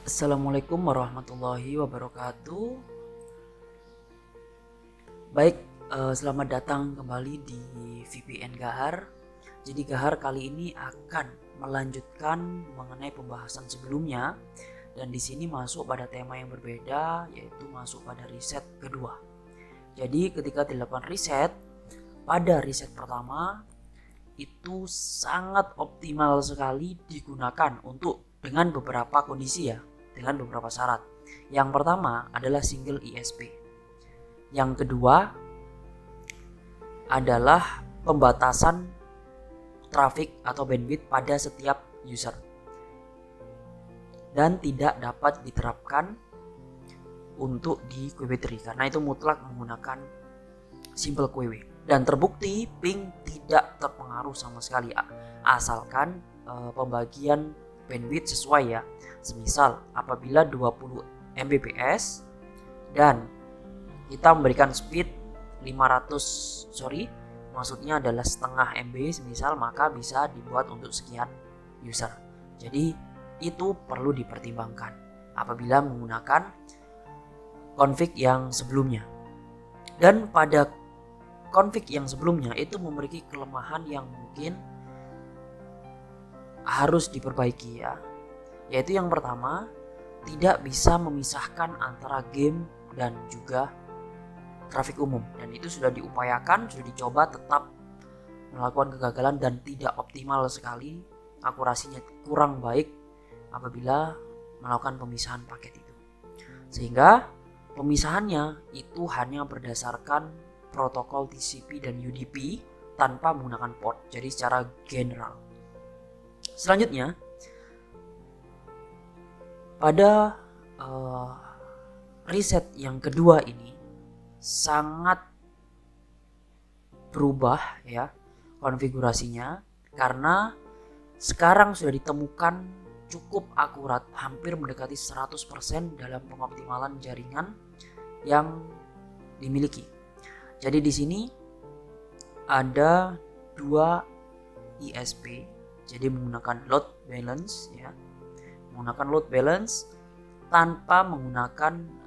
Assalamualaikum warahmatullahi wabarakatuh. Baik, selamat datang kembali di VPN Gahar. Jadi Gahar kali ini akan melanjutkan mengenai pembahasan sebelumnya, dan di sini masuk pada tema yang berbeda, yaitu masuk pada riset kedua. Jadi ketika dilakukan riset, pada riset pertama itu sangat optimal sekali digunakan untuk dengan beberapa kondisi ya, dengan beberapa syarat. Yang pertama adalah single ISP. Yang kedua adalah pembatasan traffic atau bandwidth pada setiap user dan tidak dapat diterapkan untuk di QW3 karena itu mutlak menggunakan simple QW, dan terbukti ping tidak terpengaruh sama sekali asalkan pembagian bandwidth sesuai ya. Semisal apabila 20 Mbps dan kita memberikan speed 500 maksudnya adalah setengah MB semisal, maka bisa dibuat untuk sekian user. Jadi itu perlu dipertimbangkan apabila menggunakan config yang sebelumnya. Dan pada config yang sebelumnya itu memiliki kelemahan yang mungkin harus diperbaiki ya. Yaitu yang pertama, tidak bisa memisahkan antara game dan juga trafik umum, dan itu sudah diupayakan, sudah dicoba, tetap melakukan kegagalan dan tidak optimal sekali, akurasinya kurang baik apabila melakukan pemisahan paket itu. Sehingga pemisahannya itu hanya berdasarkan protokol TCP dan UDP tanpa menggunakan port, jadi secara general. Selanjutnya pada riset yang kedua ini sangat berubah ya konfigurasinya, karena sekarang sudah ditemukan cukup akurat, hampir mendekati 100% dalam pengoptimalan jaringan yang dimiliki. Jadi di sini ada dua ISP, jadi menggunakan load balance ya, menggunakan load balance tanpa menggunakan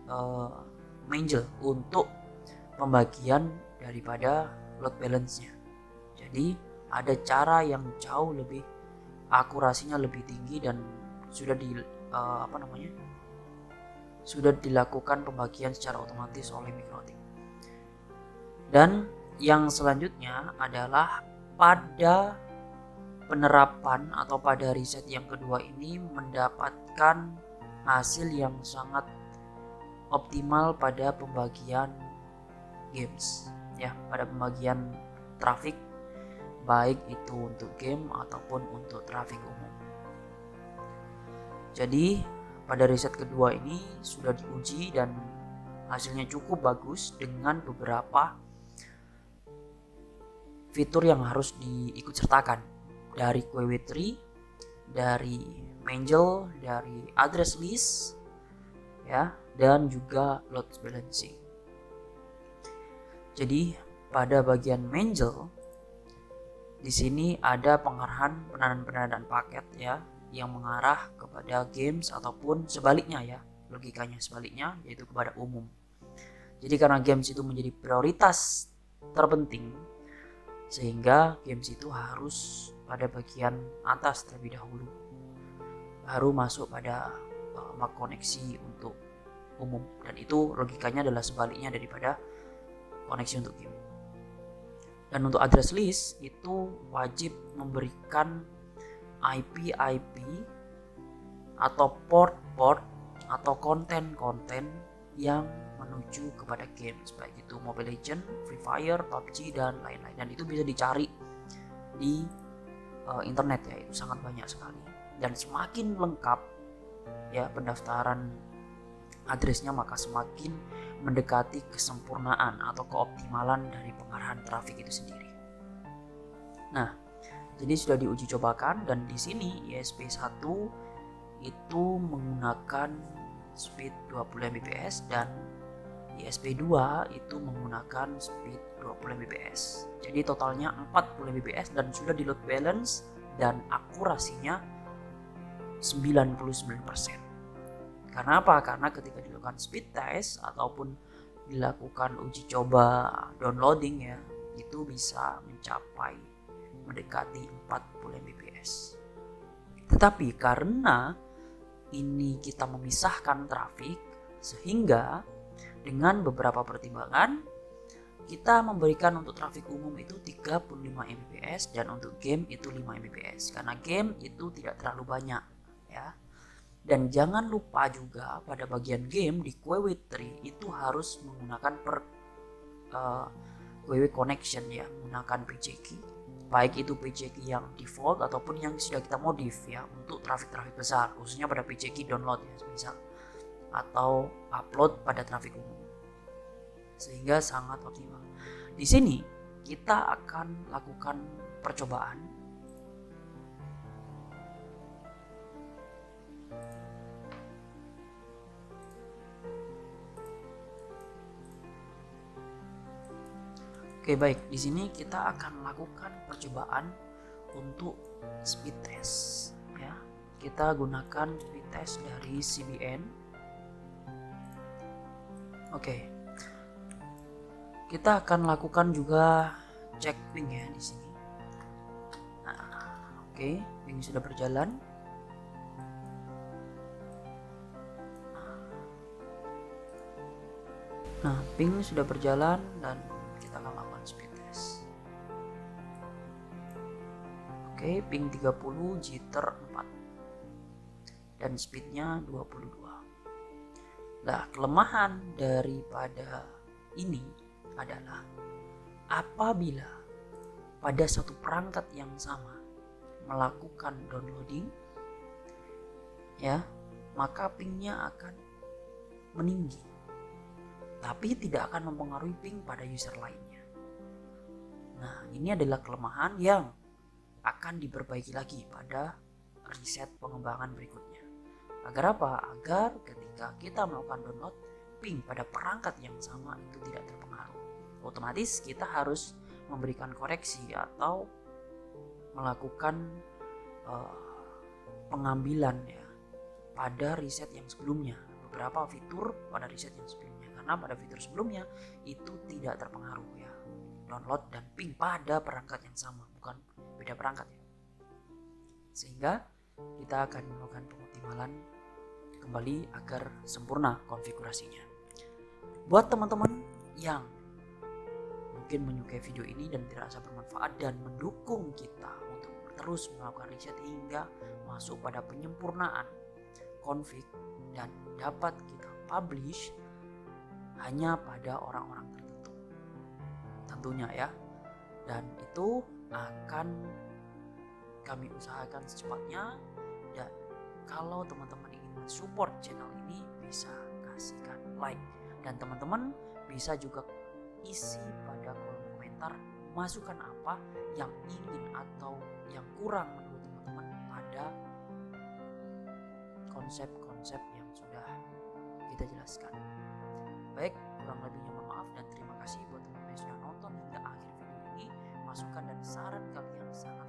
Mangel untuk pembagian daripada load balance-nya. Jadi ada cara yang jauh lebih akurasinya lebih tinggi dan sudah sudah dilakukan pembagian secara otomatis oleh MikroTik. Dan yang selanjutnya adalah pada penerapan atau pada riset yang kedua ini mendapatkan hasil yang sangat optimal pada pembagian games ya, pada pembagian traffic, baik itu untuk game ataupun untuk traffic umum. Jadi pada riset kedua ini sudah diuji dan hasilnya cukup bagus dengan beberapa fitur yang harus diikut sertakan dari QW3, dari Mangel, dari address list ya, dan juga load balancing. Jadi pada bagian Mangel di sini ada pengarahan penandaan paket ya, yang mengarah kepada games ataupun sebaliknya ya, logikanya sebaliknya, yaitu kepada umum. Jadi karena games itu menjadi prioritas terpenting, sehingga games itu harus pada bagian atas terlebih dahulu, baru masuk pada MAC koneksi untuk umum, dan itu logikanya adalah sebaliknya daripada koneksi untuk game. Dan untuk address list itu wajib memberikan IP atau port atau konten-konten yang menuju kepada games, baik itu Mobile Legends, Free Fire, PUBG dan lain-lain, dan itu bisa dicari di internet ya, itu sangat banyak sekali. Dan semakin lengkap ya pendaftaran addressnya, maka semakin mendekati kesempurnaan atau keoptimalan dari pengarahan trafik itu sendiri. Nah, jadi sudah diuji cobakan, dan di sini ISP1 itu menggunakan speed 20 Mbps dan ISP2 itu menggunakan speed 20 Mbps. Jadi totalnya 40 Mbps dan sudah di load balance dan akurasinya 99%. Karena apa? Karena ketika dilakukan speed test ataupun dilakukan uji coba downloading ya, itu bisa mencapai mendekati 40 Mbps. Tetapi karena ini kita memisahkan trafik, sehingga dengan beberapa pertimbangan kita memberikan untuk trafik umum itu 35 Mbps dan untuk game itu 5 Mbps, karena game itu tidak terlalu banyak ya. Dan jangan lupa juga pada bagian game di QW3 itu harus menggunakan QW connection ya, menggunakan PCK, baik itu PCK yang default ataupun yang sudah kita modif ya untuk trafik-trafik besar, khususnya pada PCK download ya misal, atau upload pada trafik umum, sehingga sangat optimal. Di sini kita akan lakukan percobaan. Oke, baik. Di sini kita akan lakukan percobaan untuk speed test ya. Kita gunakan speed test dari CBN. Oke. Kita akan lakukan juga cek ping ya di sini. Nah, oke, ping sudah berjalan. Nah, ping sudah berjalan dan kita akan lakukan speed test. Oke, ping 30, jitter 4 dan speednya 22. Nah, kelemahan daripada ini adalah apabila pada satu perangkat yang sama melakukan downloading ya, maka pingnya akan meninggi, tapi tidak akan mempengaruhi ping pada user lainnya. Nah, ini adalah kelemahan yang akan diperbaiki lagi pada riset pengembangan berikutnya. Agar apa? Agar ketika kita melakukan download, ping pada perangkat yang sama itu tidak terpengaruh. Otomatis kita harus memberikan koreksi atau melakukan pengambilan ya pada riset yang sebelumnya, beberapa fitur pada riset yang sebelumnya, karena pada fitur sebelumnya itu tidak terpengaruh ya, download dan ping pada perangkat yang sama, bukan beda perangkat ya. Sehingga kita akan melakukan pengoptimalan kembali agar sempurna konfigurasinya. Buat teman-teman yang mungkin menyukai video ini dan dirasa bermanfaat dan mendukung kita untuk terus melakukan riset hingga masuk pada penyempurnaan config dan dapat kita publish hanya pada orang-orang tertentu tentunya ya, dan itu akan kami usahakan secepatnya. Dan kalau teman-teman ingin support channel ini, bisa kasihkan like, dan teman-teman bisa juga isi pada kolom komentar masukan apa yang ingin atau yang kurang menurut teman-teman pada konsep-konsep yang sudah kita jelaskan. Baik, kurang lebihnya mohon maaf dan terima kasih buat teman-teman yang sudah nonton hingga akhir video ini. Masukan dan saran kalian sangat